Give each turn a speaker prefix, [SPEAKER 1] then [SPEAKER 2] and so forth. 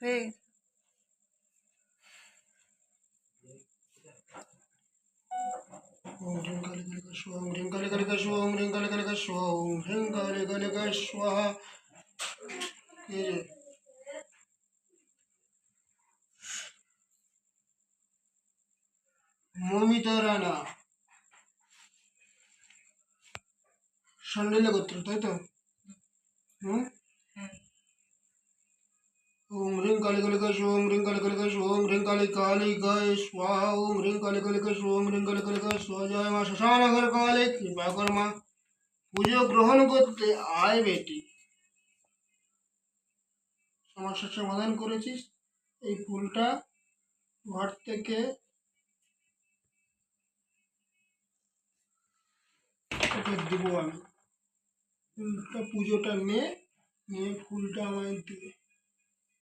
[SPEAKER 1] Hey.
[SPEAKER 2] Om Ring Kali Kali Kashwa, Om Ring Kali Kali Kashwa, Om Ring Kali Kali Kashwa, Om Ring Kali Kali Kashwa. এই যে মমিতা রানা সান্ডেলে গোত্র, তাই তো? হুম। ओम ह्रीं काली काली कश ओम ह्रीं काली काली कश ओम ह्रीं काली काली गय स्वाहा ओम ह्रीं काली काली कश ओम ह्रीं काली काली कश জয় মা শ্মশানঘর কালী কৃপা কর মা পুজো গ্রহণ করতে আয় বেটি সমস্যার সমাধান করেছিস এই ফুলটা ঘর থেকে ওকে দেবো আমি ফুলটা পুজোটা নিয়ে নিয়ে ফুলটা আমায় দিবে